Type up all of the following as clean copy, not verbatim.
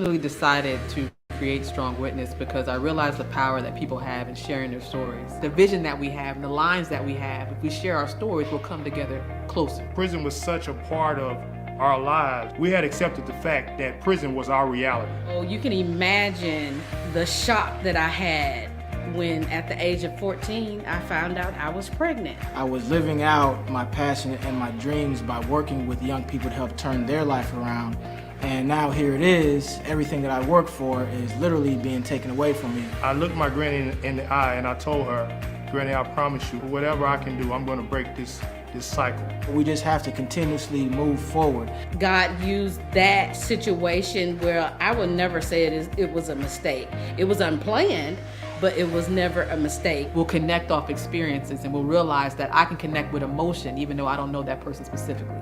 Really decided to create Strong Witness because I realized the power that people have in sharing their stories. The vision that we have and the lines that we have, if we share our stories, we'll come together closer. Prison was such a part of our lives. We had accepted the fact that prison was our reality. Oh, you can imagine the shock that I had when at the age of 14, I found out I was pregnant. I was living out my passion and my dreams by working with young people to help turn their life around. And now here it is, everything that I work for is literally being taken away from me. I looked my granny in the eye and I told her, Granny, I promise you, whatever I can do, I'm going to break this cycle. We just have to continuously move forward. God used that situation where I would never say it was a mistake. It was unplanned, but it was never a mistake. We'll connect off experiences and we'll realize that I can connect with emotion even though I don't know that person specifically.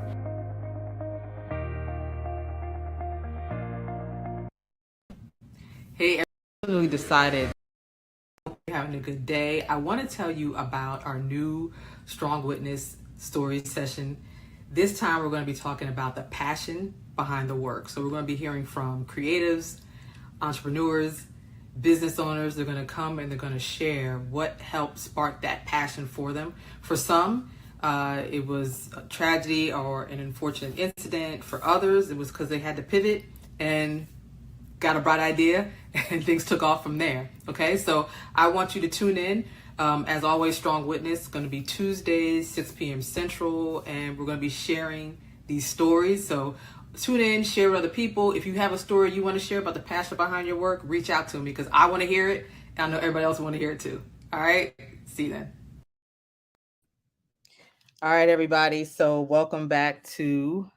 Hey, I really decided you're having a good day. I want to tell you about our new Strong Witness story session. This time we're going to be talking about the passion behind the work. So we're going to be hearing from creatives, entrepreneurs, business owners. They're going to come and they're going to share what helped spark that passion for them. For some, it was a tragedy or an unfortunate incident. For others, it was because they had to pivot and got a bright idea and things took off from there. Okay, so I want you to tune in. As always, Strong Witness, going to be Tuesdays, 6 p.m. Central, and we're going to be sharing these stories. So tune in, share with other people. If you have a story you want to share about the passion behind your work, reach out to me because I want to hear it, and I know everybody else will want to hear it too. All right, see you then. All right, everybody. So welcome back to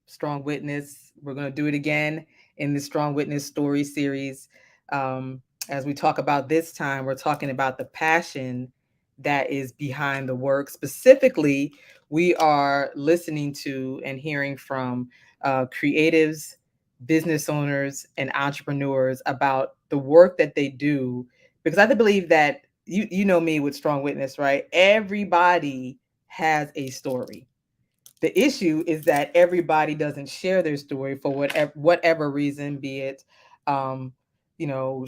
Strong Witness. We're going to do it again in the Strong Witness story series. As we talk about this time, we're talking about the passion that is behind the work. Specifically, we are listening to and hearing from creatives, business owners, and entrepreneurs about the work that they do. Because I believe that you know me with Strong Witness, right? Everybody has a story. The issue is that everybody doesn't share their story for whatever reason, be it,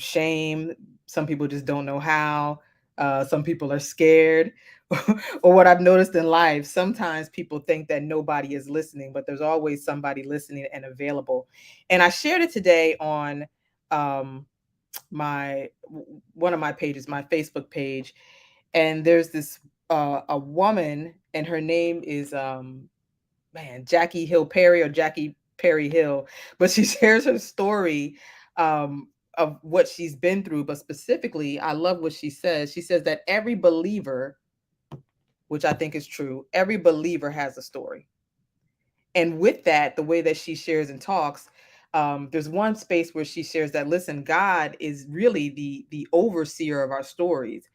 shame. Some people just don't know how. Some people are scared. Or what I've noticed in life, sometimes people think that nobody is listening, but there's always somebody listening and available. And I shared it today on one of my pages, my Facebook page. And there's this a woman, and her name is Jackie Hill Perry or Jackie Perry Hill, but she shares her story of what she's been through. But specifically, I love what she says. She says that every believer, which I think is true, every believer has a story. And with that, the way that she shares and talks, there's one space where she shares that, listen, God is really the overseer of our stories.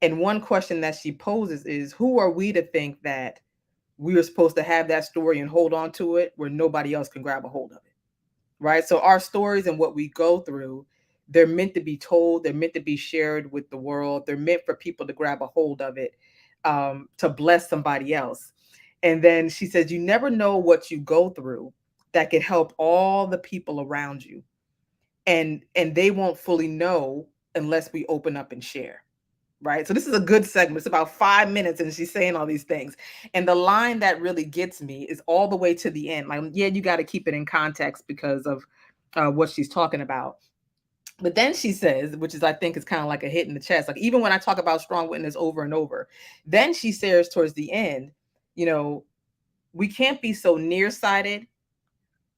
And one question that she poses is, who are we to think that we are supposed to have that story and hold on to it where nobody else can grab a hold of it, right? So our stories and what we go through, they're meant to be told. They're meant to be shared with the world. They're meant for people to grab a hold of it, to bless somebody else. And then she says, you never know what you go through that could help all the people around you. And they won't fully know unless we open up and share. Right. So this is a good segment. It's about 5 minutes and she's saying all these things. And the line that really gets me is all the way to the end. Like, yeah, you got to keep it in context because of what she's talking about. But then she says, which is, I think, is kind of like a hit in the chest. Like, even when I talk about Strong Witness over and over, then she says towards the end, we can't be so nearsighted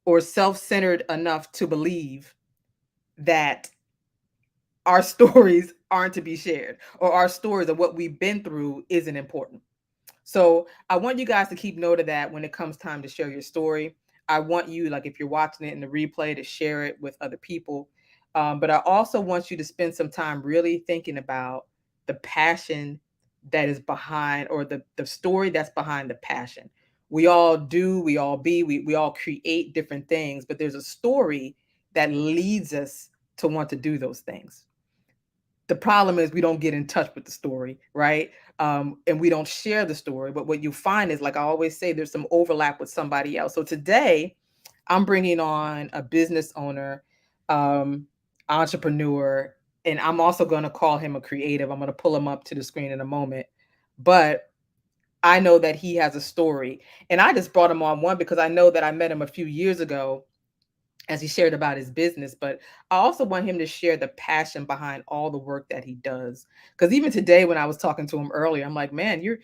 or self-centered enough to believe that our stories aren't to be shared, or our stories of what we've been through isn't important. So I want you guys to keep note of that when it comes time to share your story. I want you, like if you're watching it in the replay, to share it with other people. But I also want you to spend some time really thinking about the passion that is behind, or the story that's behind the passion. We all do, we all we all create different things, but there's a story that leads us to want to do those things. The problem is we don't get in touch with the story, right? And we don't share the story. But what you find is, like I always say, there's some overlap with somebody else. So today, I'm bringing on a business owner, um, entrepreneur, and I'm also going to call him a creative. I'm going to pull him up to the screen in a moment. But I know that he has a story. And I just brought him on one because I know that I met him a few years ago as he shared about his business, but I also want him to share the passion behind all the work that he does. Because even today, when I was talking to him earlier, I'm like, man, you're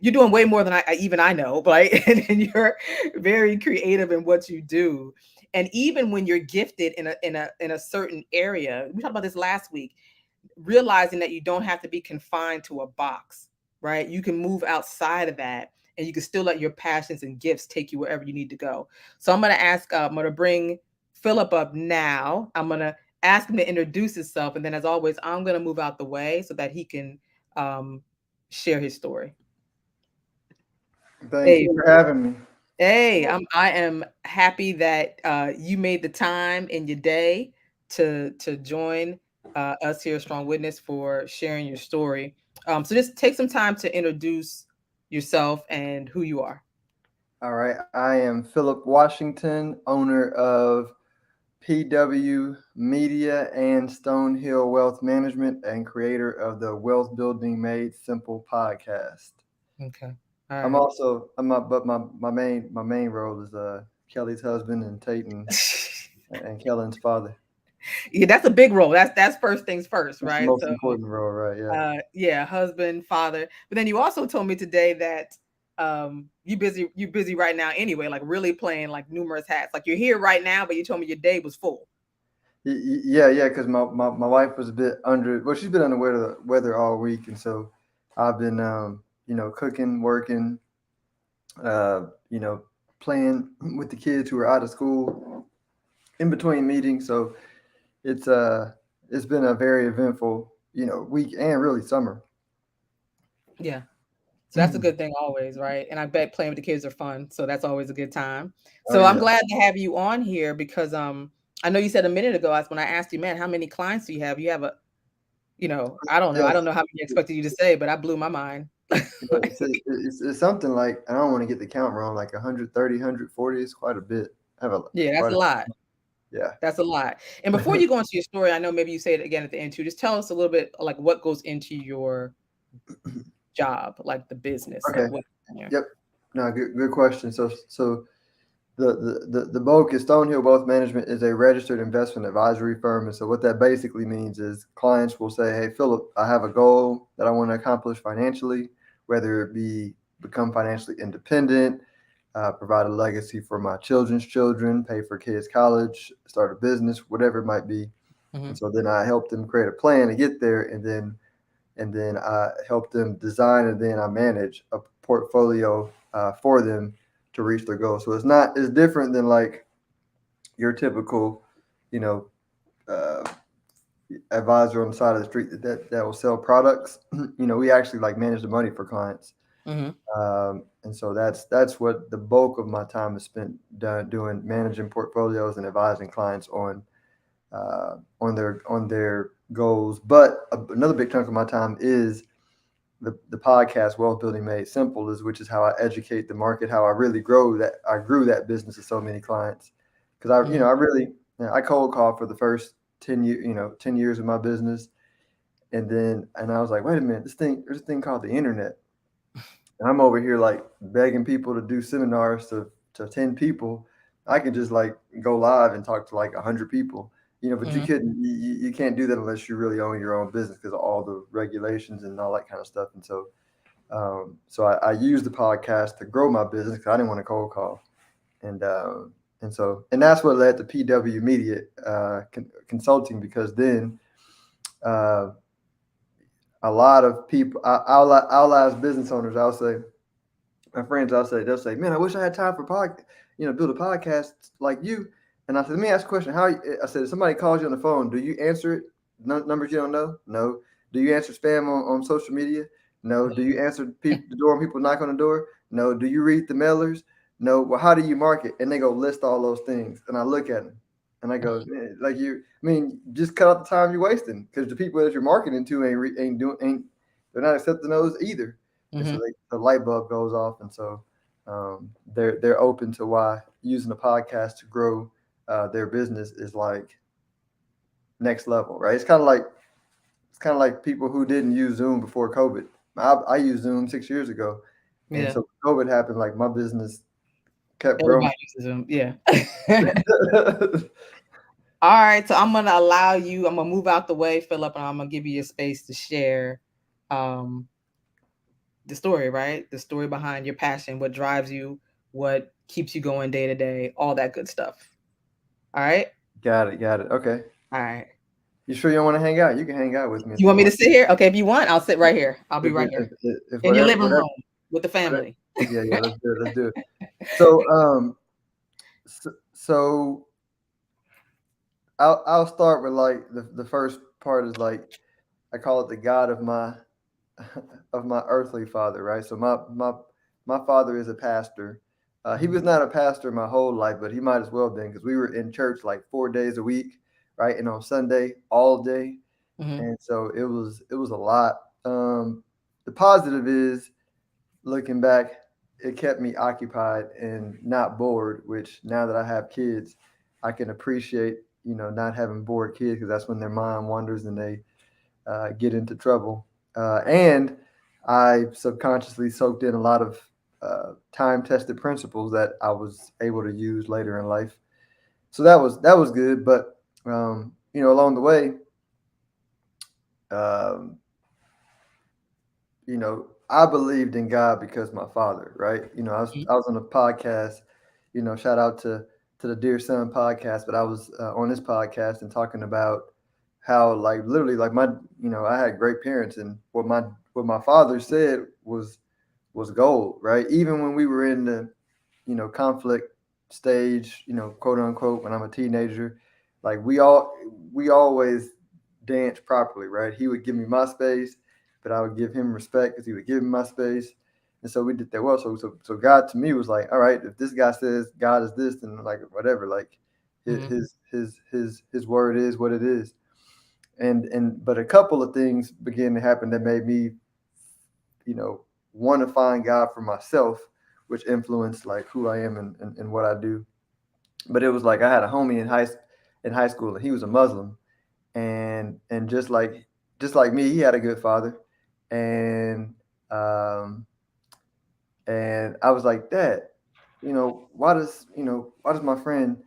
doing way more than I know, right? And you're very creative in what you do. And even when you're gifted in a certain area, we talked about this last week, realizing that you don't have to be confined to a box, right? You can move outside of that and you can still let your passions and gifts take you wherever you need to go. So I'm going to I'm going to bring Philip up now. I'm going to ask him to introduce himself. And then as always, I'm going to move out the way so that he can share his story. Thank you for having me. Hey, I am happy that you made the time in your day to join us here at Strong Witness for sharing your story. So just take some time to introduce yourself and who you are. All right. I am Philip Washington, owner of PW Media and Stonehill Wealth Management, and creator of the Wealth Building Made Simple podcast. Okay. I'm also my main role is Kelly's husband and Tate and Kellen's father. Yeah, that's a big role. That's first things first, That's right? the most important role, right? Yeah. Yeah, husband, father. But then you also told me today that you busy right now anyway, like really playing like numerous hats. Like you're here right now, but you told me your day was full. Yeah, because my wife was a bit she's been under weather all week, and so I've been cooking, working, playing with the kids who are out of school in between meetings. So it's been a very eventful week and really summer. Yeah. So that's a good thing always, right? And I bet playing with the kids are fun. So that's always a good time. So I'm glad to have you on here because I know you said a minute ago when I asked you, man, how many clients do you have? You have I don't know. I don't know how many I expected you to say, but I blew my mind. It's something like, I don't want to get the count wrong, like 130, 140 is quite a bit. That's a lot. Yeah. That's a lot. And before you go into your story, I know maybe you say it again at the end too. Just tell us a little bit like what goes into your job, like the business. Okay. Yep. No, good question. So the bulk is Stonehill Wealth Management is a registered investment advisory firm. And so what that basically means is clients will say, hey, Philip, I have a goal that I want to accomplish financially, whether it be become financially independent, provide a legacy for my children's children, pay for kids' college, start a business, whatever it might be. Mm-hmm. And so then I help them create a plan to get there, and then I help them design, and then I manage a portfolio for them to reach their goals. So it's different than like your typical, advisor on the side of the street that will sell products. We actually like manage the money for clients. Mm-hmm. And so that's what the bulk of my time is spent doing, managing portfolios and advising clients on their goals. But another big chunk of my time is the podcast Wealth Building Made Simple, which is how I educate the market, how I really grew that business to so many clients. Because I cold call for the first 10 years of my business. And I was like, wait a minute, there's a thing called the internet. And I'm over here like begging people to do seminars to 10 people. I can just like go live and talk to like 100 people. But mm-hmm. you can't do that unless you really own your own business because of all the regulations and all that kind of stuff. And so, I used the podcast to grow my business because I didn't want to cold call. And that's what led to PW Media Consulting, because then a lot of people, I'll ask business owners, my friends, they'll say, man, I wish I had time for build a podcast like you. And I said, let me ask a question. I said, if somebody calls you on the phone, do you answer it? Numbers you don't know? No. Do you answer spam on social media? No. Do you answer the door when people knock on the door? No. Do you read the mailers? No. Well, how do you market? And they go list all those things. And I look at them and I go, just cut out the time you're wasting, because the people that you're marketing to they're not accepting those either. Mm-hmm. And so the light bulb goes off. And so they're open to why using a podcast to grow their business is like next level, right? It's kind of like people who didn't use Zoom before COVID. I used Zoom 6 years ago, and Yeah. so COVID happened. Like my business kept growing. Everybody uses them. Yeah. All right. So I'm gonna allow you. I'm gonna move out the way, Philip, and I'm gonna give you your space to share um, the story. Right, the story behind your passion, what drives you, what keeps you going day to day, all that good stuff. All right. Got it. Okay. All right. You sure you don't want to hang out? You can hang out with me if You you want me to want. sit here? Okay. If you want, I'll sit right here. I'll be If, right if, here if in your whatever, living room with the family. yeah, let's do it. Let's do it. So I'll start with like the first part is like I call it the God of my of my earthly father, right? So my father is a pastor. He was not a pastor my whole life, but he might as well been because we were in church like 4 days a week, right? And on Sunday all day, Mhm. and so it was a lot. The positive is looking back, it kept me occupied and not bored. Which now that I have kids, I can appreciate not having bored kids because that's when their mind wanders and they get into trouble. And I subconsciously soaked in a lot of time tested principles that I was able to use later in life. So that was good. But along the way, um, I believed in God because my father, right? I was on a podcast. Shout out to the Dear Son podcast, but I was on this podcast and talking about how like literally like I had great parents, and what my father said was gold, right? Even when we were in the conflict stage, quote unquote, when I'm a teenager, like we always danced properly, right? He would give me my space, but I would give him respect because he would give me my space. And so we did that well. So God to me was like, all right, if this guy says God is this, then like whatever, like his Mhm. his word is what it is. And but a couple of things began to happen that made me, you know, want to find God for myself, which influenced like who I am and what I do. But it was like I had a homie in high school, and he was a Muslim, and just like me, he had a good father, and um, and I was like, Dad, why does my friend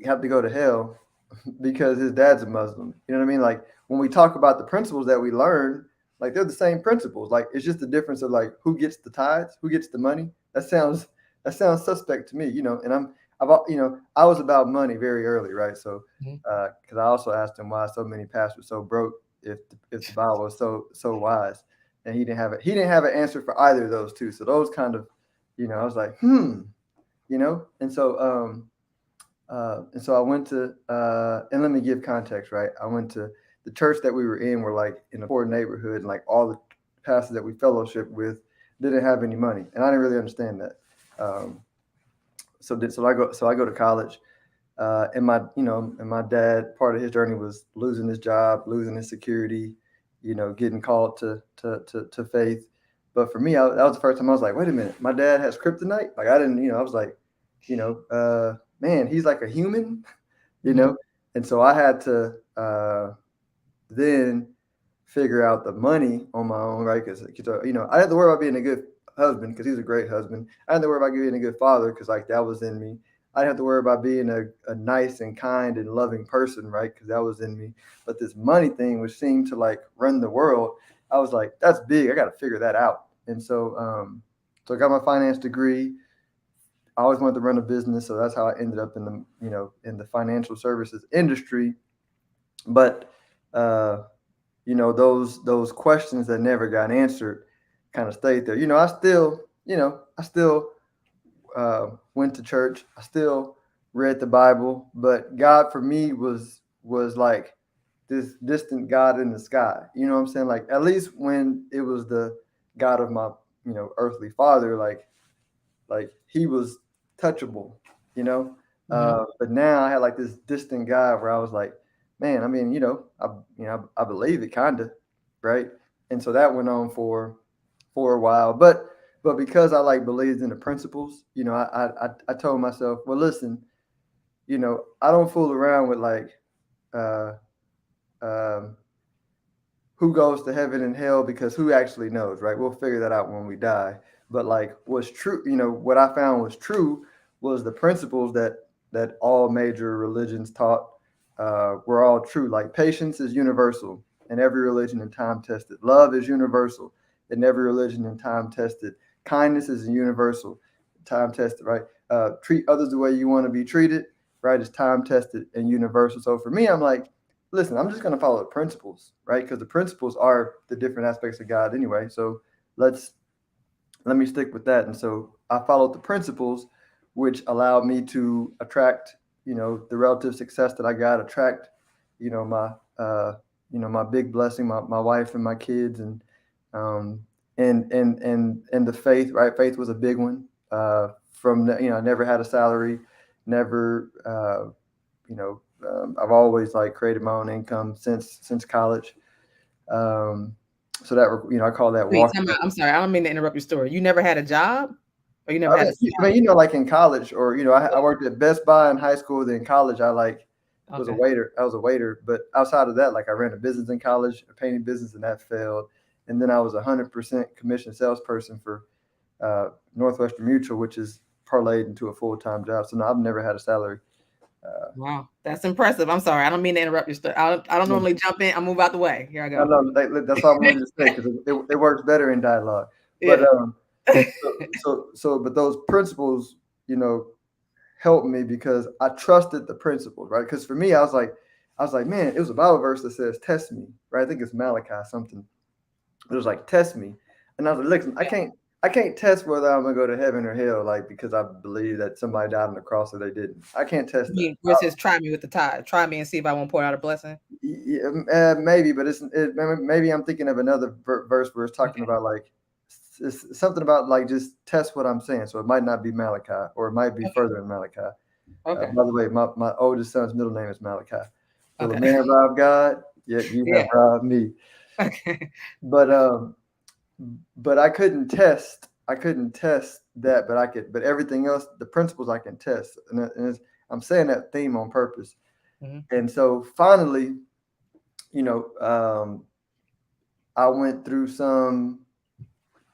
have to go to hell because his dad's a Muslim? You know what I mean? Like when we talk about the principles that we learn, like they're the same principles. Like it's just the difference of like who gets the tithes, who gets the money. That sounds suspect to me, And I was about money very early, right? So Mhm. because I also asked him why so many pastors so broke if the Bible was so wise, and he didn't have an answer for either of those two. So those kind of, I was like, and so I went to, and let me give context, right? I went to the church that we were in, were like in a poor neighborhood, and like all the pastors that we fellowship with didn't have any money, and I didn't really understand that. Um, so I go to college, and my dad, part of his journey was losing his job, losing his security, getting called to faith. But for me, that was the first time I was like, wait a minute, my dad has kryptonite. Like I didn't, I was like, man, he's like a human, you Mhm. know. And so I had to then figure out the money on my own, right? Because I had to worry about being a good husband because he was a great husband. I had to worry about being a good father because like that was in me. I didn't have to worry about being a nice and kind and loving person, right? Because that was in me. But this money thing, which seemed to like run the world, I was like, that's big. I got to figure that out. And so I got my finance degree. I always wanted to run a business, so that's how I ended up in the financial services industry. But uh, those questions that never got answered kind of stayed there. I still went to church. I still read the Bible, but God for me was like this distant God in the sky. You know what I'm saying? Like at least when it was the God of my earthly father, like he was touchable, you know. Mhm. But now I had like this distant guy where I was like, man, I mean, I believe it kind of, right? And so that went on for a while. But but because I like believed in the principles, I told myself, well, listen, I don't fool around with like uh, um, who goes to heaven and hell, because who actually knows, right? We'll figure that out when we die. But like what's true, what I found was true was the principles that all major religions taught were all true. Like patience is universal in every religion and time tested. Love is universal in every religion and time tested. Kindness is universal, time tested, right? Treat others the way you want to be treated, right? Is time tested and universal. So for me, I'm like, listen, I'm just going to follow the principles, right? Because the principles are the different aspects of God anyway. So let's let me stick with that. And so I followed the principles, which allowed me to attract, the relative success that I got, attract, my, my big blessing, my wife and my kids, um, and the faith, right? Faith was a big one. I never had a salary, never, I've always like created my own income since college. Um, so that, I call that Wait, walking. I'm sorry. I don't mean to interrupt your story. You never had a job, or you never I had mean, a like in college, or I worked at Best Buy in high school. Then in college, I like was a okay. waiter. I was a waiter, but outside of that, like I ran a business in college, a painting business, and that failed. And then I was 100% commission salesperson for Northwestern Mutual, which is parlayed into a full-time job. So no, I've never had a salary. Wow, that's impressive. I'm sorry. I don't mean to interrupt your story. I don't No, normally jump in. I move out the way. Here I no, go. no, that's all I wanted to say because it works better in dialogue. But Yeah. but those principles, you know, helped me because I trusted the principles, right? Because for me, I was like, man, it was a Bible verse that says, "Test me," right? I think it's Malachi something. It was like, "Test me," and I was like, "Listen, I can't test whether I'm gonna go to heaven or hell, like because I believe that somebody died on the cross or they didn't. I can't test You that." mean where it says, "Try me with the tithe. Try me and see if I won't pour out a blessing." Yeah, maybe, but maybe I'm thinking of another verse where it's talking Okay. about like it's something about like just test what I'm saying. So it might not be Malachi, or it might be Okay. further in Malachi. Okay. By the way, my oldest son's middle name is Malachi. Will a Okay. man rob God? Yet you have Yeah. robbed me. Okay. But I couldn't test. I couldn't test that, but I could. But everything else, the principles I can test, I'm saying that theme on purpose. Mhm. And so finally, you know, um, I went through some,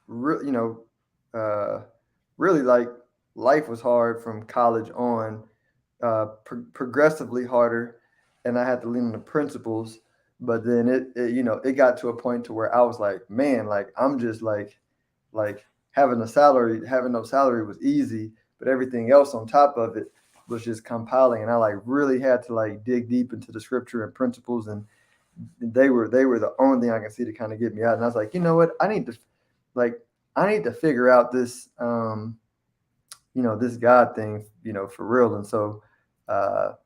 you know, really like life was hard from college on, progressively harder, and I had to lean on the principles. But then it got to a point to where I was like, man, like I'm just like having no salary was easy, but everything else on top of it was just compiling, and I like really had to like dig deep into the scripture and principles, and they were the only thing I can see to kind of get me out. And I was like, you know what, like I need to figure out this this God thing, for real. And so so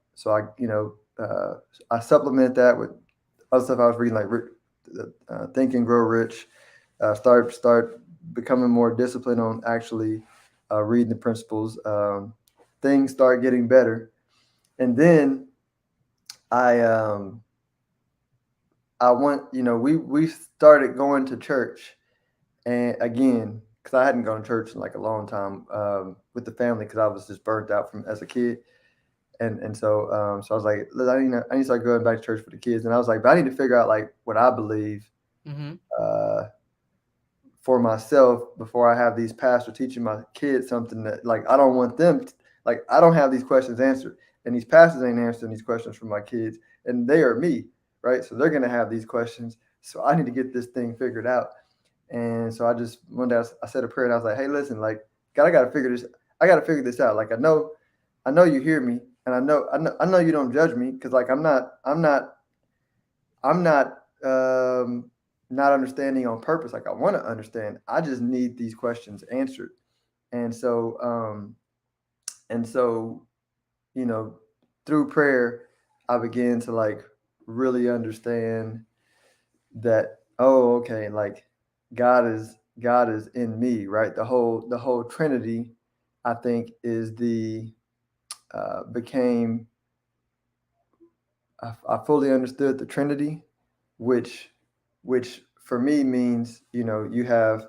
I supplement that with other stuff I was reading, like Think and Grow Rich. Start becoming more disciplined on actually reading the principles. Things start getting better, and then I I went. We started going to church, and again, because I hadn't gone to church in like a long time with the family, because I was just burnt out from as a kid. And so I was like, "Look, I need to start going back to church for the kids." And I was like, but I need to figure out like what I believe Mhm. uh, for myself before I have these pastors teaching my kids something that like I don't want them like I don't have these questions answered, and these pastors ain't answering these questions for my kids, and they are me, right? So they're gonna have these questions. So I need to get this thing figured out. And so I just one day I said a prayer, and I was like, "Hey, listen, like God, I got to figure this. I got to figure this out. Like I know you hear me, and I know you don't judge me, because like I'm not not understanding on purpose. Like I want to understand. I just need these questions answered." And so you know, through prayer, I began to like really understand that, oh, okay, like God is in me, right? The whole Trinity, I think, is the became I fully understood the Trinity, which which for me means, you have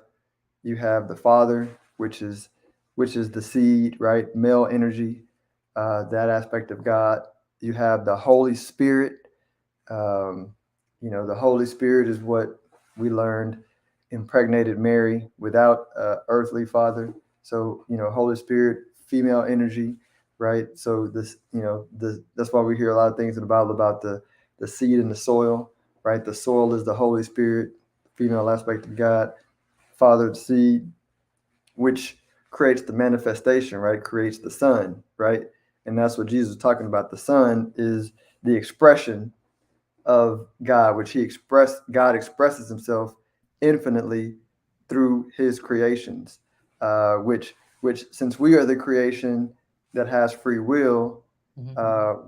You have the Father, which is the seed, right? Male energy, that aspect of God. You have the Holy Spirit. Um, the Holy Spirit is what we learned impregnated Mary without earthly father. So, Holy Spirit, female energy, right? So this, that's why we hear a lot of things in the Bible about the seed and the soil, right? The soil is the Holy Spirit, female aspect of God, fathered seed, which creates the manifestation, right? Creates the Son, right? And that's what Jesus is talking about. The Son is the expression of God, which God expresses himself infinitely through his creations, which since we are the creation that has free will,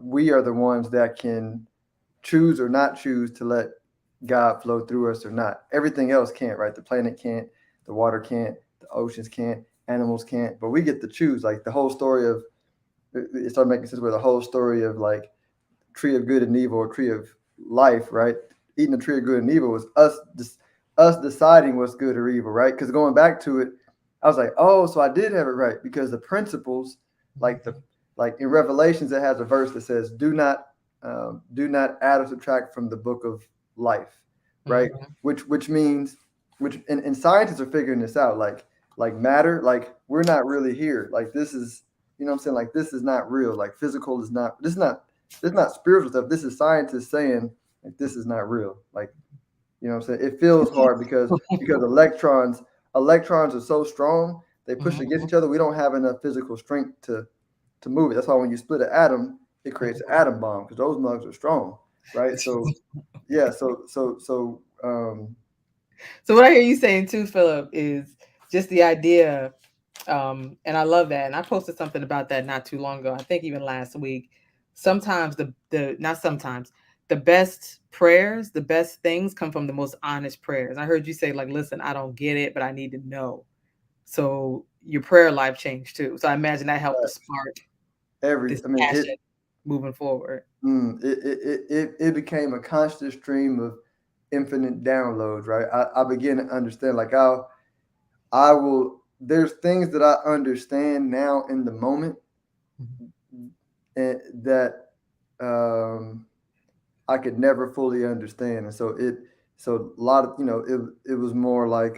we are the ones that can choose or not choose to let God flow through us or not. Everything else can't, right? The planet can't, the water can't, the oceans can't, animals can't, but we get to choose. Like the whole story of it started making sense where the whole story of like tree of good and evil or tree of life, right? Eating the tree of good and evil was us deciding what's good or evil, right? Because going back to it, I was like, oh, so I did have it right because the principles, like in Revelations, it has a verse that says, "Do not add or subtract from the book of life," right? Which means and scientists are figuring this out, like matter, like we're not really here, like this is, what I'm saying, like this is not real, like physical is not, this is not spiritual stuff. This is scientists saying like this is not real. Like, what I'm saying? It feels hard because electrons are so strong, they push against each other. We don't have enough physical strength to move it. That's why when you split an atom, it creates an atom bomb because those mugs are strong, right? So yeah, so what I hear you saying too, Philip, is just the idea, and I love that. And I posted something about that not too long ago. I think even last week. Sometimes the best prayers, the best things come from the most honest prayers. I heard you say, like, listen, I don't get it, but I need to know. So your prayer life changed too. So I imagine that helped to spark this passion moving forward. It became a constant stream of infinite downloads, right? I begin to understand, like there's things that I understand now in the moment, and that I could never fully understand. And so a lot of, it was more like,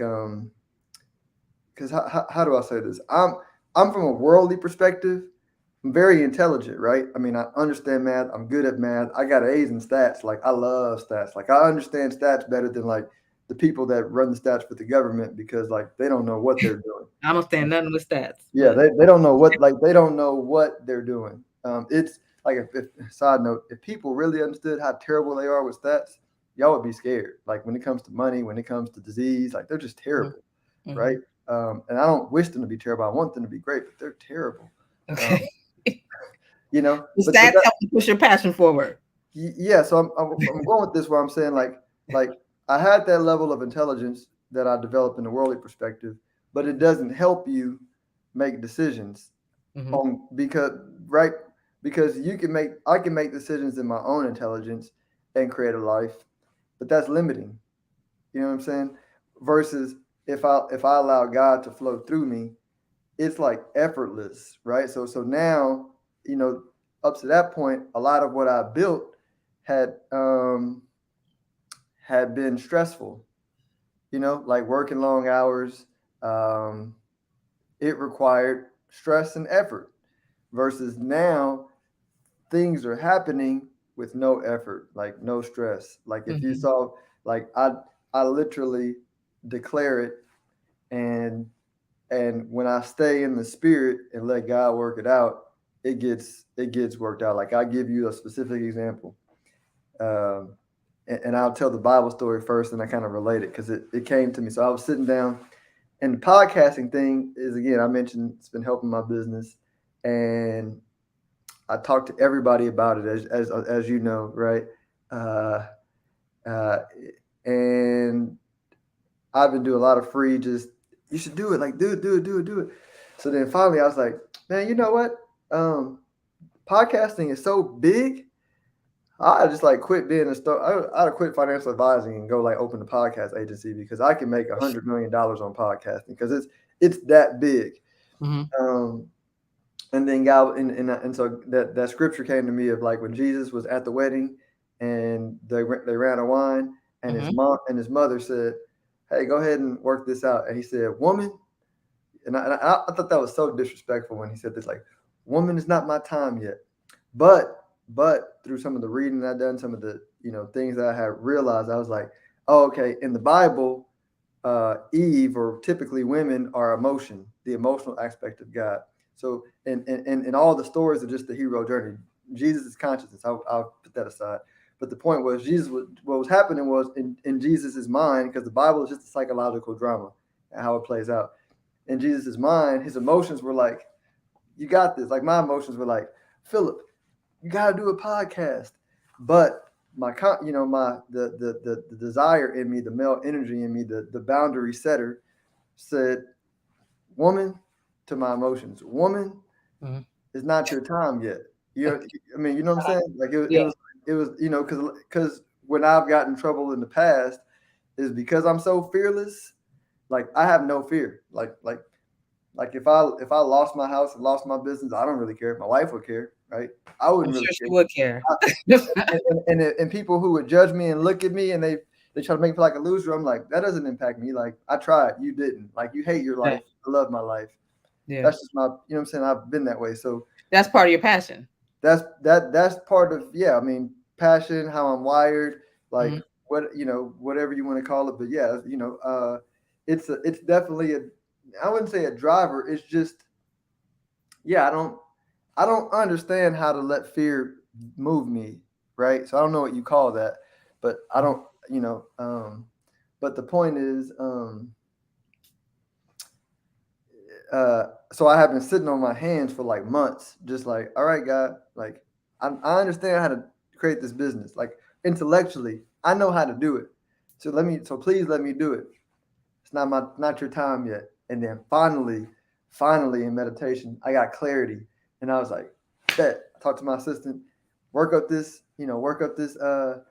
because how do I say this? I'm from a worldly perspective. I'm very intelligent, right? I mean, I understand math. I'm good at math. I got A's in stats. Like I love stats. Like I understand stats better than like the people that run the stats for the government because like they don't know what they're doing. I don't understand nothing with stats. Yeah, they don't know they don't know what they're doing. It's like if side note, if people really understood how terrible they are with stats, y'all would be scared. Like when it comes to money, when it comes to disease, like they're just terrible, right? And I don't wish them to be terrible. I want them to be great, but they're terrible. Okay. The stats help to push your passion forward. Yeah, so I'm going with this where I'm saying like I had that level of intelligence that I developed in a worldly perspective, but it doesn't help you make decisions because I can make decisions in my own intelligence and create a life, but that's limiting. You know what I'm saying? Versus if I allow God to flow through me, it's like effortless, right? So now, up to that point, a lot of what I built had been stressful, like working long hours. It required stress and effort versus now things are happening with no effort, like no stress. Like if you saw, like I literally declare it, and when I stay in the spirit and let God work it out, it gets worked out. Like I give you a specific example, and I'll tell the Bible story first, and I kind of relate it because it came to me. So I was sitting down, and the podcasting thing is, again, I mentioned it's been helping my business, and I talk to everybody about it, as you know, right? And I've been doing a lot of free, just you should do it, like do it. So then finally, I was like, man, you know what? Podcasting is so big. I just like quit being a I'd quit financial advising and go like open a podcast agency because I can make $100 million on podcasting because it's that big. Mhm. And then God and so that scripture came to me of like when Jesus was at the wedding and they ran a wine and his Mhm. mom and his mother said, "Hey, go ahead and work this out." And he said, "Woman," I thought that was so disrespectful when he said this, like, "Woman, is not my time yet." But through some of the reading I've done, some of the things that I had realized, I was like, "Oh, okay." In the Bible, Eve or typically women are emotion, the emotional aspect of God. So in all the stories of just the hero journey, Jesus' consciousness, I'll put that aside. But the point was what was happening was in Jesus's mind, because the Bible is just a psychological drama and how it plays out. In Jesus's mind, his emotions were like, you got this. Like my emotions were like, Philip, you got to do a podcast. But my the desire in me, the male energy in me, the boundary setter said, "Woman," to my emotions, "Woman, Mhm. it's not your time yet." You know, I mean, you know what I'm saying? Like Yeah. it was because when I've gotten in trouble in the past is because I'm so fearless. Like I have no fear. Like if I lost my house and lost my business, I don't really care. My wife would care, right? I I'm wouldn't really sure she care. would care. And people who would judge me and look at me and they try to make me feel like a loser. I'm like, that doesn't impact me. Like I tried, you didn't. Like you hate your Yeah. life. I love my life. Yeah. That's just my, what I'm saying. I've been that way. So That's part of your passion. that's part of, yeah. I mean, passion, how I'm wired, like Mhm. whatever you want to call it. But yeah, it's definitely I wouldn't say a driver. It's just, yeah, I don't understand how to let fear move me, right? So I don't know what you call that, but I don't, but the point is, so I have been sitting on my hands for like months, just like, all right, God, like I understand how to create this business, like intellectually, I know how to do it. So please let me do it. It's not your time yet. And then finally in meditation, I got clarity, and I was like, bet. I talked to my assistant, work up this, work up this deal.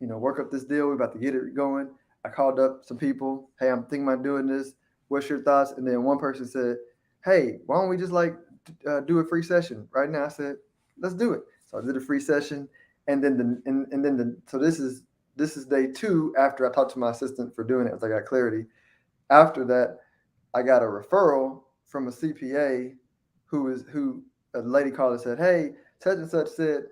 We're about to get it going. I called up some people. Hey, I'm thinking about doing this. What's your thoughts? And then one person said, "Hey, why don't we just like do a free session right now?" I said, "Let's do it." So I did a free session, and then so this is day two after I talked to my assistant for doing it as I got clarity. After that, I got a referral from a CPA who a lady called and said, "Hey, such and such said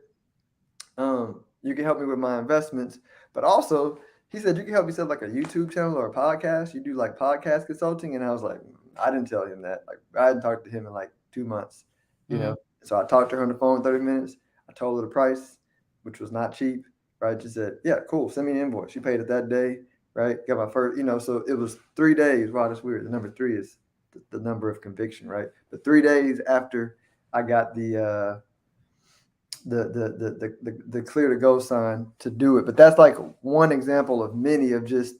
you can help me with my investments, but also he said you can help me set like a YouTube channel or a podcast. You do like podcast consulting." And I was like, I didn't tell him that. Like I hadn't talked to him in like 2 months, you Mhm. know. So I talked to her on the phone 30 minutes. I told her the price, which was not cheap. Right? She said, "Yeah, cool. Send me an invoice." She paid it that day. Right? Got my first, So it was 3 days. Wow, that's weird. The number three is the number of conviction, right? But 3 days after I got the clear to go sign to do it. But that's like one example of many of just,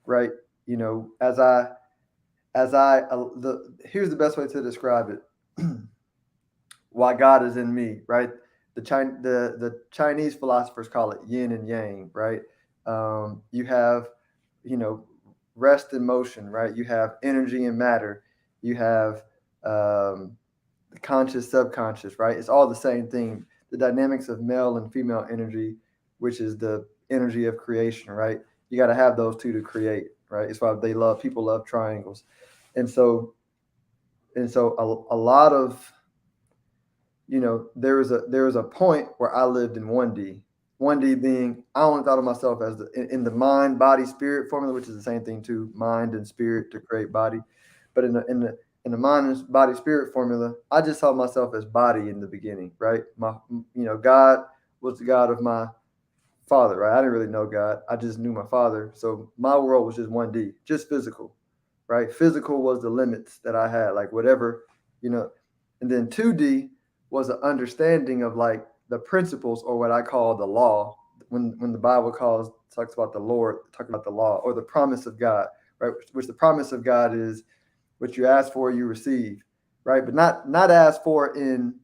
right. Here's the best way to describe it. Why God is in me, right? The Chinese philosophers call it yin and yang, right? You have, you know, rest and motion, right? You have energy and matter. You have the conscious, subconscious, right? It's all the same thing. The dynamics of male and female energy, which is the energy of creation, right? You got to have those two to create, right? It's why people love triangles, and so a lot of, there was a point where I lived in 1D. 1D being, I only thought of myself as in the mind, body, spirit formula, which is the same thing too, mind and spirit to create body. But in the mind and body spirit formula, I just saw myself as body in the beginning, right? God was the God of my father, right? I didn't really know God. I just knew my father. So my world was just 1D, just physical, right? Physical was the limits that I had, like whatever, you know. And then 2D was an understanding of like the principles, or what I call the law. When the Bible talks about the Lord, talking about the law or the promise of God, right? Which the promise of God is what you ask for, you receive, right? But not ask for in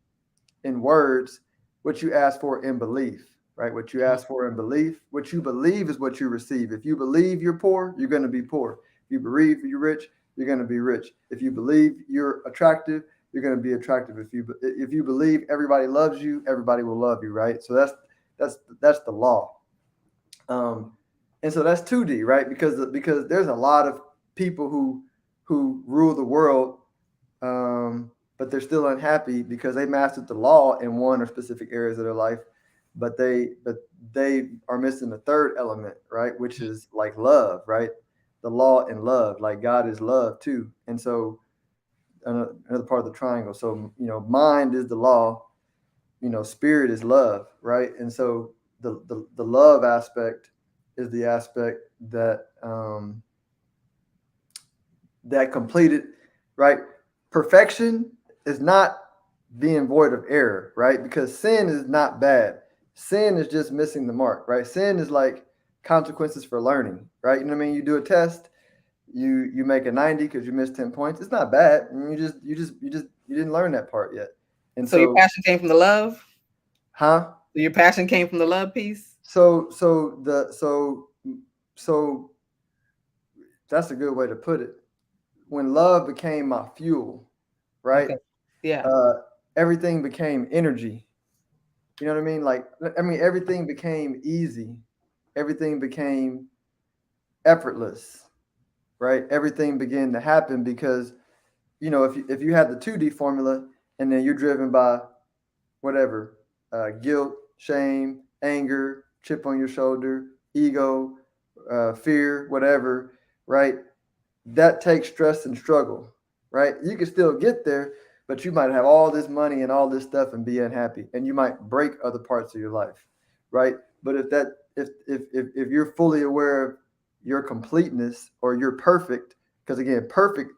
words, what you ask for in belief, right? What you ask for in belief, what you believe is what you receive. If you believe you're poor, you're going to be poor. If you believe you're rich, you're going to be rich. If you believe you're attractive, you're going to be attractive. If you believe everybody loves you, everybody will love you, right? So that's the law. And so that's 2D, right? Because there's a lot of people who rule the world, but they're still unhappy because they mastered the law in one or specific areas of their life, but they are missing the third element, right? Which is like love, right? The law and love, like God is love too. And so another part of the triangle. So mind is the law, spirit is love, right? And so the love aspect is the aspect that that completed, right? Perfection is not being void of error, right? Because sin is not bad. Sin is just missing the mark, right? Sin is like consequences for learning, right? You know what I mean? You do a test, you make a 90 because you missed 10 points. It's not bad. I mean, you didn't learn that part yet. And So your passion came from the love? Huh? So your passion came from the love piece? So that's a good way to put it. When love became my fuel, right? Okay. Yeah. Everything became energy. You know what I mean? Like, I mean, everything became easy. Everything became effortless, right? Everything began to happen because, if you had the 2D formula and then you're driven by whatever, guilt, shame, anger, chip on your shoulder, ego, fear, whatever, right? That takes stress and struggle, right? You can still get there, but you might have all this money and all this stuff and be unhappy, and you might break other parts of your life, right? But if you're fully aware of your completeness or you're perfect, because again, perfect,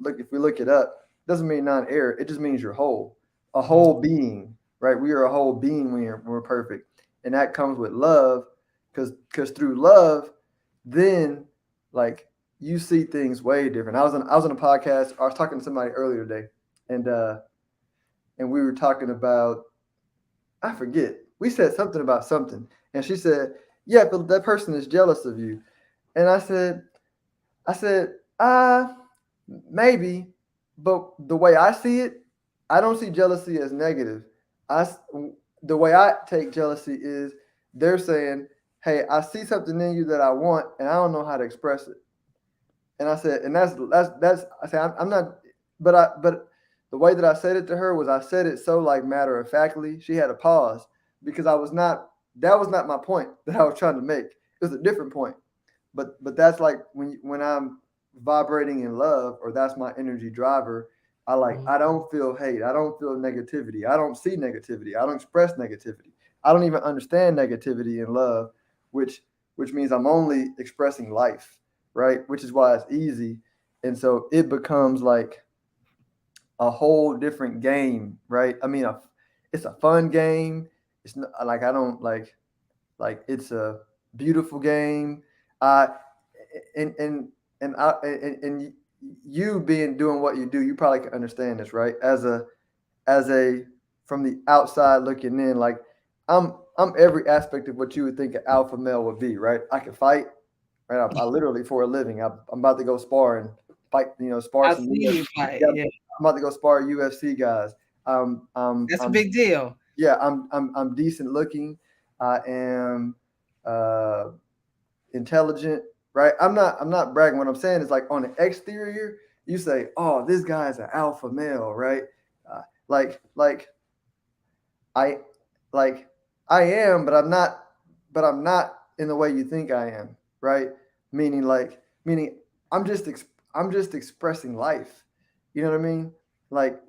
look, if we look it up, doesn't mean non-error. It just means you're whole, a whole being, right? We are a whole being when we're perfect, and that comes with love, because through love, then like you see things way different. I was on a podcast. I was talking to somebody earlier today, and we were talking about, I forget. We said something about something, and she said, "Yeah, but that person is jealous of you." And I said, maybe, but the way I see it, I don't see jealousy as negative. The way I take jealousy is they're saying, "Hey, I see something in you that I want, and I don't know how to express it." And I said, and that's I said, I'm not, but the way that I said it to her was I said it so like matter of factly. She had a pause because that was not my point that I was trying to make. It was a different point. But that's like when I'm vibrating in love, or that's my energy driver. I don't feel hate. I don't feel negativity. I don't see negativity. I don't express negativity. I don't even understand negativity in love, which means I'm only expressing life, right? Which is why it's easy. And so it becomes like a whole different game, right? I mean, it's a fun game. It's not like I don't like it's a beautiful game. And you doing what you do, you probably can understand this, right? As a from the outside looking in, like I'm every aspect of what you would think an alpha male would be, right? I can fight, right? I literally for a living. I'm about to go spar and fight, spar I some. see you fight. Yeah. I'm about to go spar UFC guys. That's a big deal. Yeah, I'm decent looking. I am intelligent, right? I'm not bragging. What I'm saying is, like, on the exterior, you say, "Oh, this guy's an alpha male," right? Like I am, but I'm not. But I'm not in the way you think I am, right? Meaning I'm just expressing life. You know what I mean? Like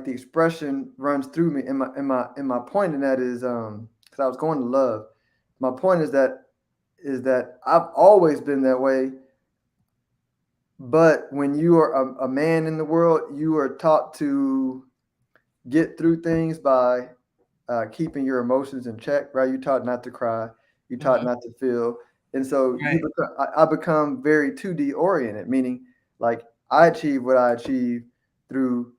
the expression runs through me. And my point in that is, because I was going to love. My point is that I've always been that way. But when you are a man in the world, you are taught to get through things by keeping your emotions in check, right? You're taught not to cry. You're taught not to feel. And so Right. I become very 2D oriented, meaning like I achieve what I achieve through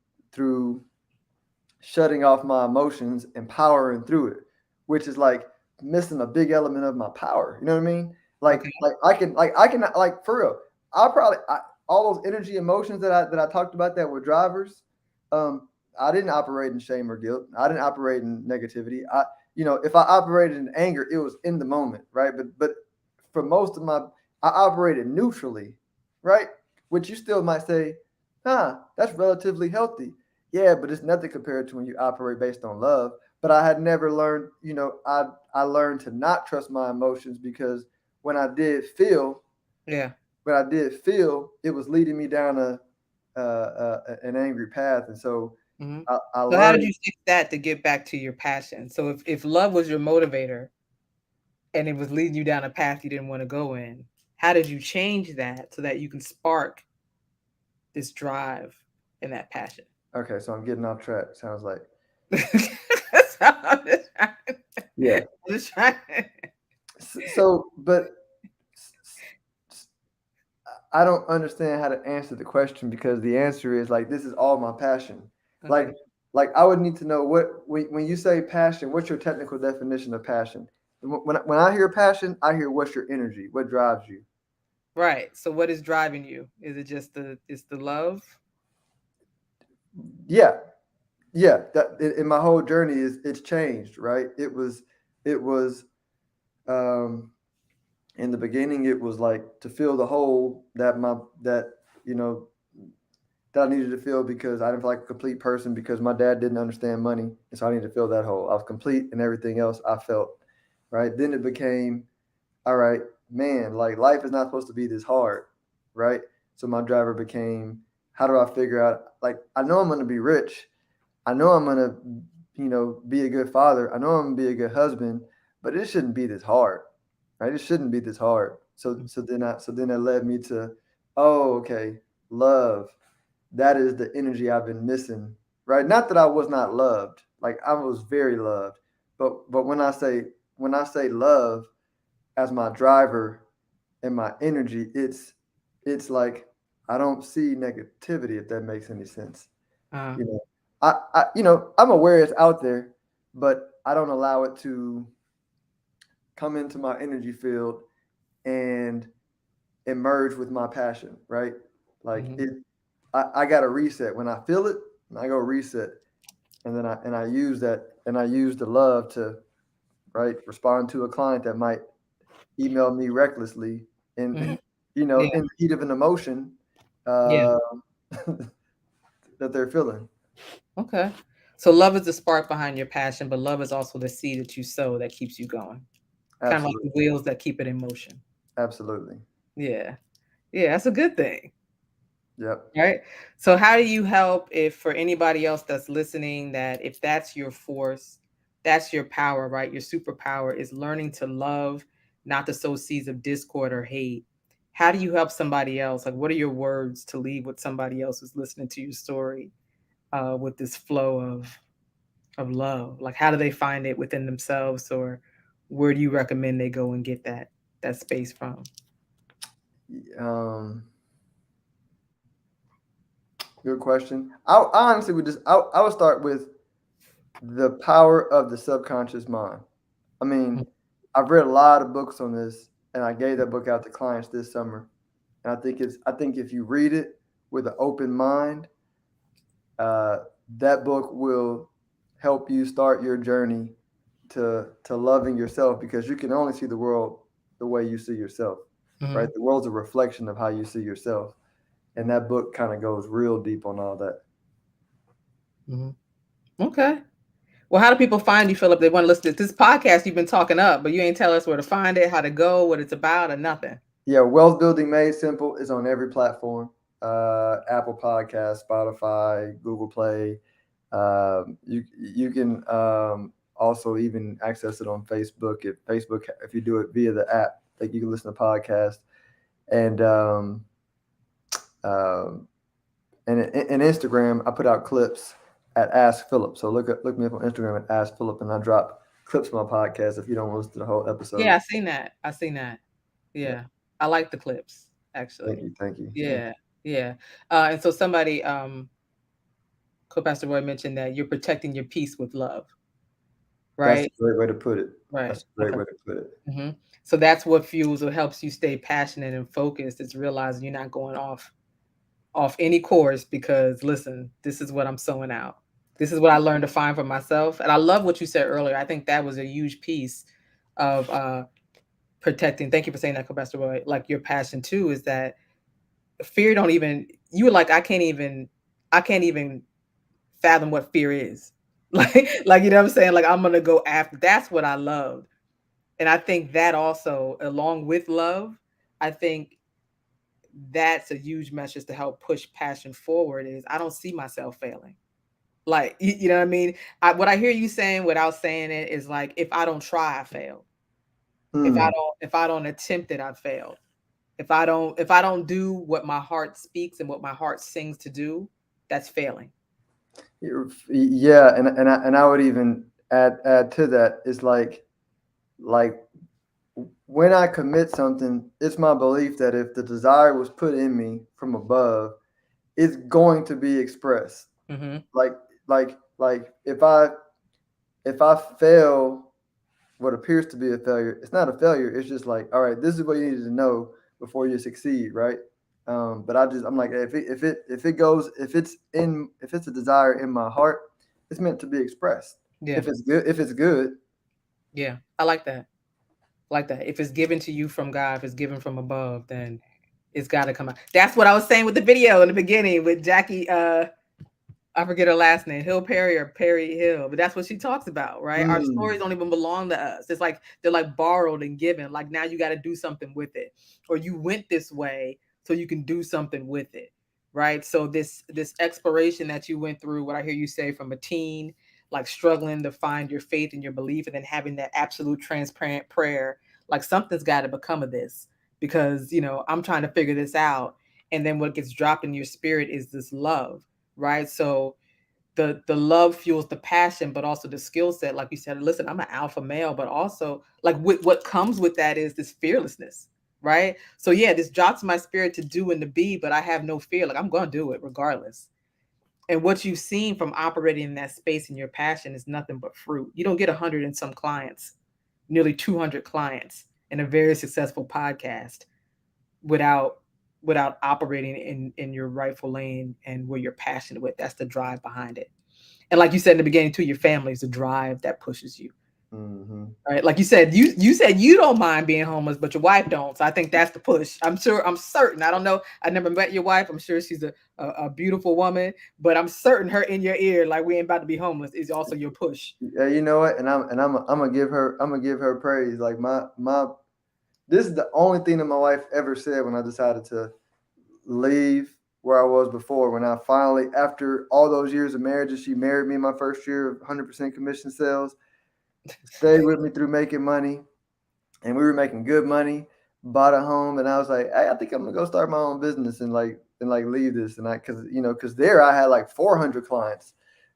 shutting off my emotions and powering through it, which is like missing a big element of my power. You know what I mean? Okay. Like I can like for real. All those energy emotions that I talked about that were drivers. I didn't operate in shame or guilt. I didn't operate in negativity. If I operated in anger, it was in the moment, right? But for most of I operated neutrally, right? Which you still might say, that's relatively healthy. Yeah, but it's nothing compared to when you operate based on love. But I had never learned, I learned to not trust my emotions because when I did feel, Yeah. it was leading me down an angry path. And so Mhm. I So how did learned. you fix that to get back to your passion? So if love was your motivator and it was leading you down a path you didn't want to go in, how did you change that so that you can spark this drive and that passion? Okay, so I'm getting off track. Sounds like. So I'm just trying- Yeah. I'm just trying- But I don't understand how to answer the question because the answer is like this is all my passion. Okay. Like I would need to know when you say passion, what's your technical definition of passion? When I hear passion, I hear what's your energy, what drives you. Right. So what is driving you? Is it just it's the love? Yeah, that in my whole journey it's changed, right? It was in the beginning it was like to fill the hole you know that I needed to fill because I didn't feel like a complete person because my dad didn't understand money, and so I needed to fill that hole. I was complete in everything else I felt, right? Then it became, all right, man, like life is not supposed to be this hard, right? So my driver became, how do I figure out, like, I know I'm going to be rich. I know I'm going to, be a good father. I know I'm going to be a good husband, but it shouldn't be this hard, right? It shouldn't be this hard. So then that led me to, oh, okay, love. That is the energy I've been missing, right? Not that I was not loved, like I was very loved, but when I say love as my driver and my energy, it's like I don't see negativity if that makes any sense. Uh, You know, I'm aware it's out there, but I don't allow it to come into my energy field and emerge with my passion, right? Like mhm. I got to reset when I feel it. I go reset, and then I use that, and I use the love to respond to a client that might email me recklessly, Mhm. and Yeah. in the heat of an emotion Yeah. uh, that they're feeling. Okay. So love is the spark behind your passion, but love is also the seed that you sow that keeps you going. Kind of like the Absolutely, wheels that keep it in motion. absolutely. Yeah. Yeah, that's a good thing. Yep. Right. So how do you help if for anybody else that's listening that if that's your force, that's your power, right? Your superpower is learning to love, not to sow seeds of discord or hate. How do you help somebody else? Like what are your words to leave with somebody else who's listening to your story with this flow of love? Like how do they find it within themselves or where do you recommend they go and get that space from? Um, Good question. I honestly would I would start with the power of the subconscious mind. I mean, I've read a lot of books on this, and I gave that book out to clients this summer. And I think if you read it with an open mind, uh, that book will help you start your journey to loving yourself because you can only see the world the way you see yourself, right? Mhm. The world's a reflection of how you see yourself, and that book kind of goes real deep on all that. Mhm. Okay. Well, how do people find you, Philip? They want to listen to this podcast you've been talking up, but you ain't tell us where to find it, how to go, what it's about, or nothing. Yeah, Wealth Building Made Simple is on every platform. Apple Podcast, Spotify, Google Play. You can also even access it on Facebook. If you do it via the app, like you can listen to podcasts and um, and Instagram. I put out clips at Ask Philip. So look me up on Instagram at Ask Philip, and I drop clips from my podcast. If you don't listen to the whole Yeah, episode, I seen that. I seen that. yeah. Yeah. I like the clips, Thank actually. you, thank you. Yeah. Yeah. Yeah. And so somebody, Co-Pastor Roy mentioned that you're protecting your peace with love, That's right? a great way to put it. Right. That's a great Okay. way to put it. hmm So that's what fuels or helps you stay passionate and focused. Is realizing you're not going off any course because listen, this is what I'm sowing out. This is what I learned to find for myself. And I love what you said earlier. I think that was a huge piece of protecting. Thank you for saying that, Pastor Roy. Like your passion too is that fear don't even you were like, I can't even fathom what fear is. Like you know what I'm saying? Like I'm gonna go after that's what I loved. And I think that also, along with love, I think that's a huge message to help push passion forward is I don't see myself failing. Like, you know what I mean? What I hear you saying without saying it is like, if I don't try, I fail. Hmm. If I don't attempt it, I failed. If I don't do what my heart speaks and what my heart sings to do, that's failing. Yeah, and I would even add to that. It's like when I commit something, it's my belief that if the desire was put in me from above, it's going to be expressed. Mm-hmm. Like like if I fail what appears to be a failure, it's not a failure. It's just like, all right, this is what you needed to know before you succeed, right? But I'm like, if it's a desire in my heart, it's meant to be expressed. Yeah. If it's good, Yeah. I like that. Like that. If it's given to you from God, if it's given from above, then it's got to come out. That's what I was saying with the video in the beginning with Jackie. I forget her last name, Hill Perry or Perry Hill, but that's what she talks about, right? Our stories don't even belong to us. It's like they're like borrowed and given. Like now you got to do something with it, or you went this way so you can do something with it, right? So this exploration that you went through, what I hear you say from a teen, like struggling to find your faith and your belief, and then having that absolute transparent prayer, like something's got to become of this because I'm trying to figure this out, and then what gets dropped in your spirit is this love, right? So the love fuels the passion, but also the skill set. Like you said, listen, I'm an alpha male, but also like what comes with that is this fearlessness, right? So yeah, this drops my spirit to do and to be, but I have no fear. Like I'm gonna do it regardless. And what you've seen from operating in that space in your passion is nothing but fruit. You don't get 100 and some clients, nearly 200 clients in a very successful podcast without operating in your rightful lane and where you're passionate with. That's the drive behind it. And like you said in the beginning too, your family is the drive that pushes you. mm-hmm. Right? Like you said you don't mind being homeless, but your wife don't. So I think that's the push. I'm certain. I don't know. I never met your wife. I'm sure she's a beautiful woman, but I'm certain her in your ear, like we ain't about to be homeless, is also your push. Yeah, you know what? And I'm gonna give her praise. Like my this is the only thing that my wife ever said when I decided to leave where I was before. When I finally, after all those years of marriage, she married me my first year of 100% commission sales, stayed with me through making money, and we were making good money. Bought a home, and I was like, hey, I think I'm gonna go start my own business and leave this. And because there I had like 400 clients.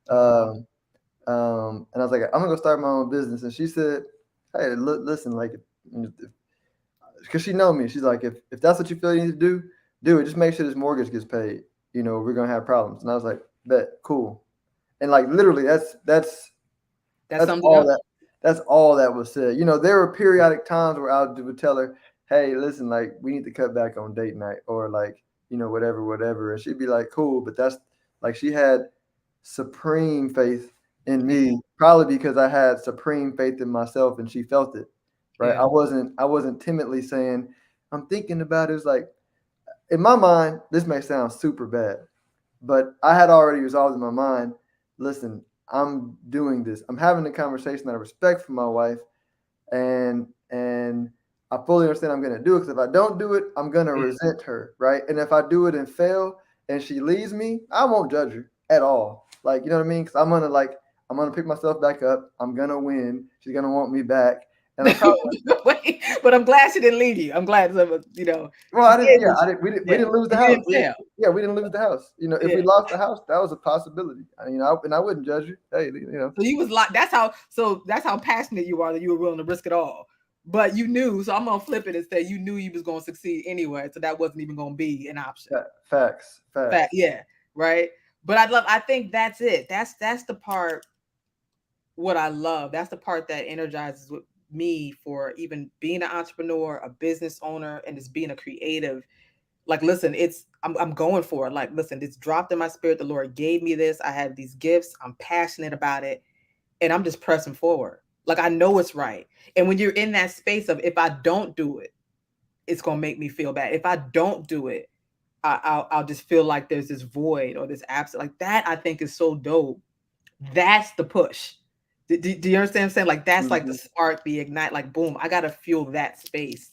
And I was like, I'm gonna go start my own business. And she said, hey, listen, like, because she know me. She's like, if that's what you feel you need to do it. Just make sure this mortgage gets paid. We're gonna have problems. And I was like, bet, cool. And like literally, that's all that. That's all that was said. There were periodic times where I would tell her, hey, listen, like we need to cut back on date night or like, whatever. And she'd be like, cool. But that's like she had supreme faith in me, probably because I had supreme faith in myself and she felt it. Right. Yeah. I wasn't timidly saying, I'm thinking about it. It's like in my mind, this may sound super bad, but I had already resolved in my mind, listen, I'm doing this. I'm having a conversation out of respect for my wife, and I fully understand I'm going to do it, because if I don't do it, I'm going to resent her, right? And if I do it and fail and she leaves me, I won't judge her at all. Like, you know what I mean? Because I'm going to pick myself back up. I'm going to win. She's going to want me back. And I'm probably, but I'm glad she didn't leave you. I'm glad, Well, I didn't. Yeah, I didn't. We didn't lose the house. We didn't lose the house. If we lost the house, that was a possibility. And I wouldn't judge you. Hey, So you was like, that's how passionate you are that you were willing to risk it all. But you knew. So I'm gonna flip it and say you knew you was gonna succeed anyway. So that wasn't even gonna be an option. Facts. Yeah. Right. But I think that's it. That's the part what I love. That's the part that energizes me for even being an entrepreneur, a business owner, and just being a creative. Like, listen, I'm going for it. Like, listen, it's dropped in my spirit. The Lord gave me this. I have these gifts. I'm passionate about it, and I'm just pressing forward. Like, I know it's right. And when you're in that space of, if I don't do it, it's gonna make me feel bad. If I don't do it, I'll just feel like there's this void or this absence. Like that, I think is so dope. That's the push. Do you understand what I'm saying? Like that's like the spark, the ignite. Like boom, I gotta feel that space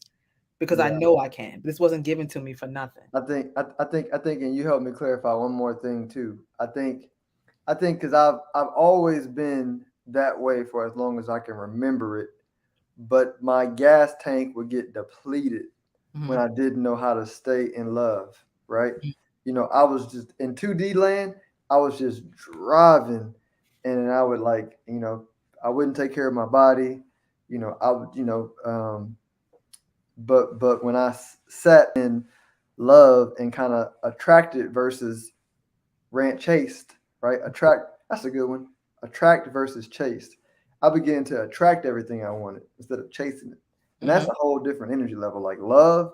because I Yeah. know I can. This wasn't given to me for nothing. I think, and you helped me clarify one more thing too. I think because I've always been that way for as long as I can remember it, but my gas tank would get depleted when I didn't know how to stay in love, right? You know, I was just in 2D land, I was just driving, and I would like, you know, I wouldn't take care of my body, you know, I would, you know, but when I sat in love and kind of attracted versus chased, right? Attract, that's a good one. Attract versus chased. I began to attract everything I wanted instead of chasing it. And that's a whole different energy level. Like love,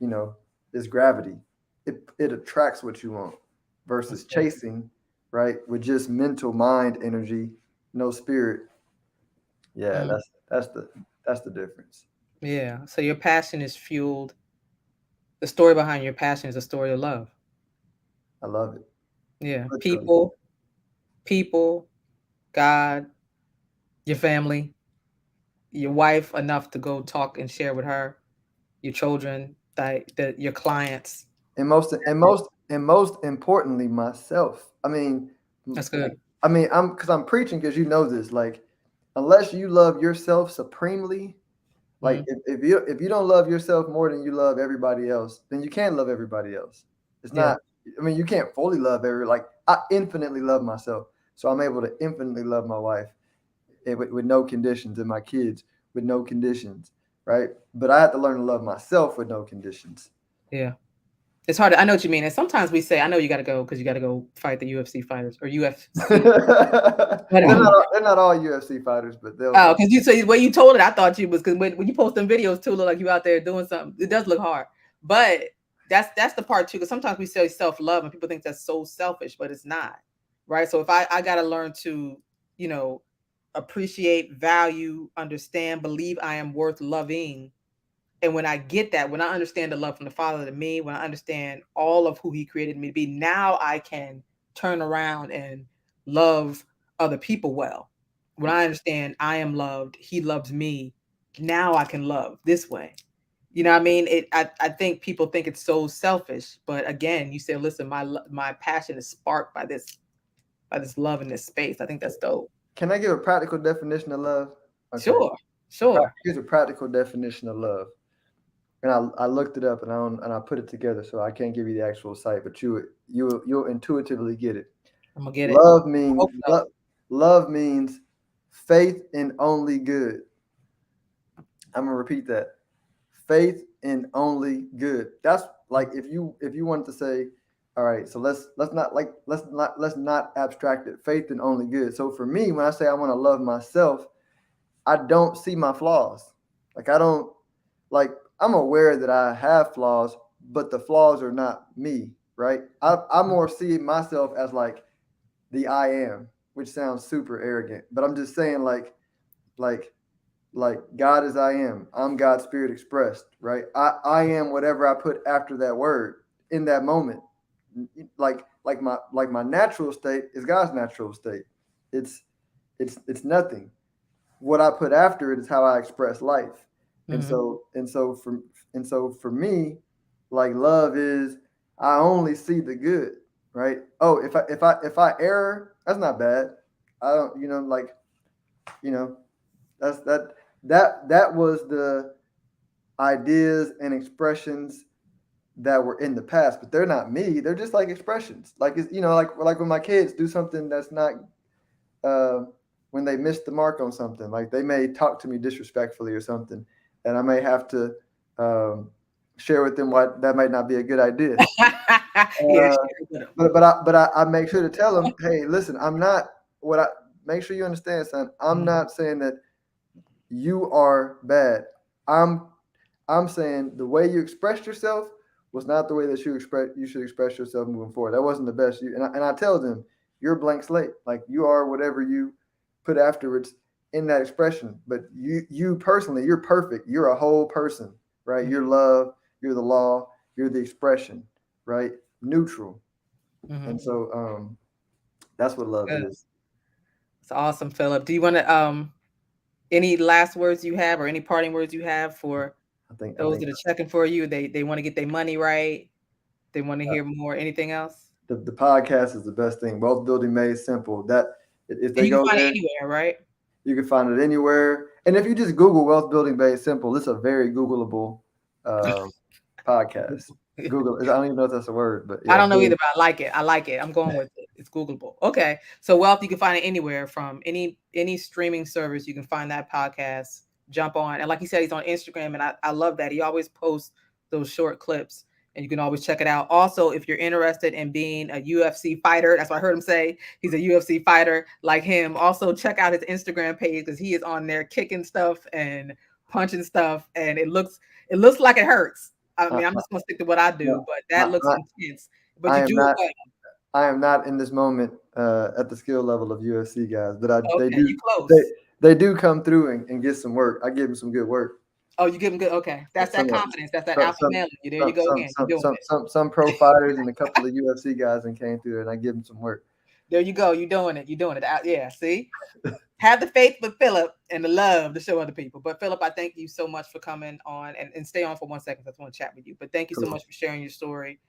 you know, is gravity. It attracts what you want versus chasing, right? With just mental mind energy, no spirit. Yeah, that's the difference. Yeah. So your passion is fueled. The story behind your passion is a story of love. I love it. Yeah. Literally. People, God, your family, your wife, enough to go talk and share with her, your children, your clients. And most importantly, myself. I mean, That's good. I'm preaching because you know this. Like, unless you love yourself supremely, like if you don't love yourself more than you love everybody else, then you can't love everybody else. It's Yeah. not. I mean, you can't fully love like I infinitely love myself, so I'm able to infinitely love my wife with no conditions, and my kids with no conditions, right? But I have to learn to love myself with no conditions. Yeah. It's hard. I know what you mean. And sometimes we say, I know you got to go because you got to go fight the UFC fighters or UFC. They're not all UFC fighters, but they'll. Oh, because you say when you told it, I thought you was, because when you post them videos too, look like you out there doing something. It does look hard, but that's the part too. Because sometimes we say self-love and people think that's so selfish, but it's not, right? So if I got to learn to, you know, appreciate, value, understand, believe I am worth loving. And when I get that, when I understand the love from the Father to me, when I understand all of who He created me to be, now I can turn around and love other people well. When I understand I am loved, He loves me, now I can love this way. You know what I mean? I think people think it's so selfish, but again, you say, listen, my passion is sparked by this love in this space. I think that's dope. Can I give a practical definition of love? Okay. Sure. Here's a practical definition of love. And I looked it up and I put it together, so I can't give you the actual site, but you'll intuitively get it. I'm gonna get Love it. means love means faith in only good. I'm gonna repeat that. Faith in only good. That's like if you wanted to say, all right, so let's not abstract it. Faith in only good. So for me, when I say I want to love myself, I don't see my flaws. Like I don't like. I'm aware that I have flaws, but the flaws are not me, right? I more see myself as like the I am, which sounds super arrogant, but I'm just saying like God is I am. I'm God's spirit expressed, right? I am whatever I put after that word in that moment. Like my natural state is God's natural state. It's nothing. What I put after it is how I express life. And so for me, like love is I only see the good, right? Oh, if I err, that's not bad. I don't, that was the ideas and expressions that were in the past, but they're not me. They're just like expressions. Like it's like when my kids do something that's not when they miss the mark on something, like they may talk to me disrespectfully or something, and I may have to share with them why that might not be a good idea. But I make sure to tell them, hey, listen, I'm not make sure you understand, son. I'm not saying that you are bad. I'm saying the way you expressed yourself was not the way that you should express yourself moving forward. That wasn't the best. And I tell them, you're a blank slate. Like, you are whatever you put afterwards in that expression. But you personally, you're perfect. You're a whole person, right? You're love. You're the law. You're the expression, right? Neutral. And so that's what love is. It's awesome, Philip. Do you want to any last words you have, or any parting words you have for those that are checking for you? They want to get their money right. They want to hear more. Anything else? The podcast is the best thing. Wealth Building Made Simple. That if they you can go find there, it anywhere, right? You can find it anywhere. And if you just Google Wealth Building Made Simple, it's a very Googleable podcast. Google. I don't even know if that's a word, but yeah, I don't know either, but I like it. I'm going with it. It's Googleable. Okay. So Wealth, you can find it anywhere, from any streaming service. You can find that podcast. Jump on. And like he said, he's on Instagram. And I love that. He always posts those short clips, and you can always check it out. Also, if you're interested in being a UFC fighter, that's what I heard him say. He's a UFC fighter like him. Also, check out his Instagram page, because he is on there kicking stuff and punching stuff. And it looks like it hurts. I mean, I'm just gonna stick to what I do, but that looks intense. But you do it well. I am not in this moment at the skill level of UFC guys, but okay, they do come through and get some work. I give them some good work. Oh, you give them good. Okay, that's that confidence. That's that alpha male. There you go again. Some pro fighters and a couple of UFC guys and came through, and I give them some work. There you go. You're doing it. Yeah. See, have the faith with Philip and the love to show other people. But Philip, I thank you so much for coming on, and stay on for 1 second. I just want to chat with you. But thank you so much for sharing your story.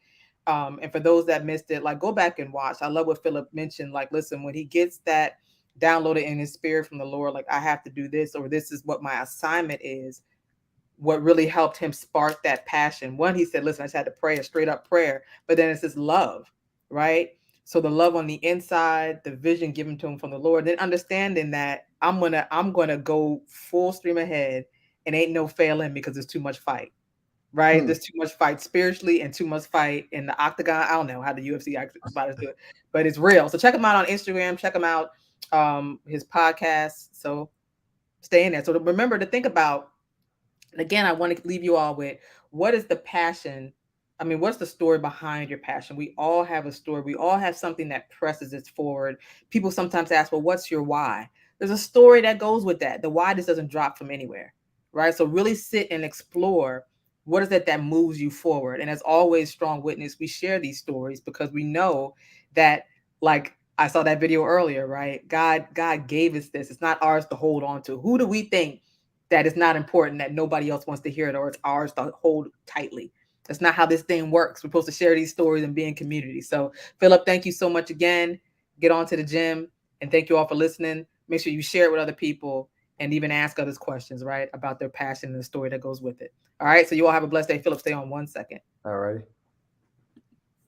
And for those that missed it, like, go back and watch. I love what Philip mentioned. Like, listen, when he gets that downloaded in his spirit from the Lord, like, I have to do this, or this is what my assignment is. What really helped him spark that passion. One, he said, listen, I just had to pray a straight up prayer, but then it's this love, right? So the love on the inside, the vision given to him from the Lord, then understanding that I'm gonna go full stream ahead, and ain't no failing, because there's too much fight, right? There's too much fight spiritually, and too much fight in the octagon. I don't know how the UFC fighters do it, but it's real. So check him out on Instagram. Check him out, his podcast. So stay in there. So remember to think about, again, I want to leave you all with, what is the passion? I mean, what's the story behind your passion? We all have a story. We all have something that presses us forward. People sometimes ask, well, what's your why? There's a story that goes with that. The why just doesn't drop from anywhere, right? So really sit and explore, what is it that moves you forward? And as always, Strong Witness, we share these stories because we know that, like I saw that video earlier, right? God gave us this. It's not ours to hold on to. Who do we think that it's not important, that nobody else wants to hear it, or it's ours to hold tightly? That's not how this thing works. We're supposed to share these stories and be in community. So, Philip, thank you so much again. Get on to the gym, and thank you all for listening. Make sure you share it with other people, and even ask others questions, right, about their passion and the story that goes with it. All right. So you all have a blessed day. Philip, stay on 1 second. All righty.